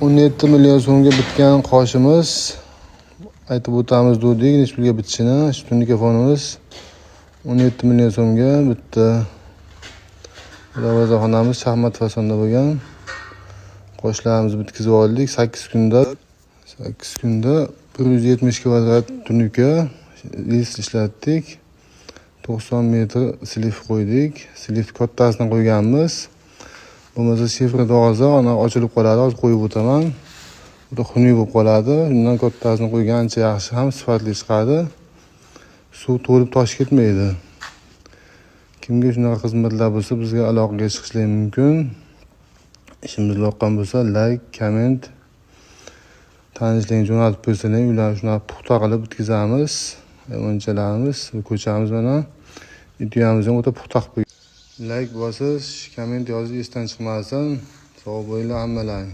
17 million so'mga bitgan qoshimiz. Aytib o'tamiz dedik, necha pulga bitishini. Tungi fonimiz 17 million so'mga bitdi. Darvozaxonamiz shaxmat fasonda bo'lgan. Qoshlarimizni bitkizib oldik 8 kunda. 8 kunda 170 kvadrat tunuka list ishlatdik. 90 metr slif qo'ydik. Slif kattasini qo'yganmiz. Bo'lmasa shifri dog'za ana ochilib qoladi. Hozir qo'yib o'taman. Bu xunuk bo'lib qoladi. Undan kattasini qo'ygancha yaxshi, ham sifatli chiqadi. Suv to'lib toshib ketmaydi. Kimga shunaqa xizmatlar bo'lsa, bizga aloqaga chiqishlari mumkin. Ishimiz yoqqan bo'lsa, like, komment, tanishlarga jo'natib qo'ysalar, ularni shunaqa puxta qilib bitkazamiz. Hayvonchalarimiz, ko'chamiz mana videomiz ham o'ta puxta qilib. Like bosish, komment yozish esdan chiqmasin. Sog' bo'linglar hammalaring.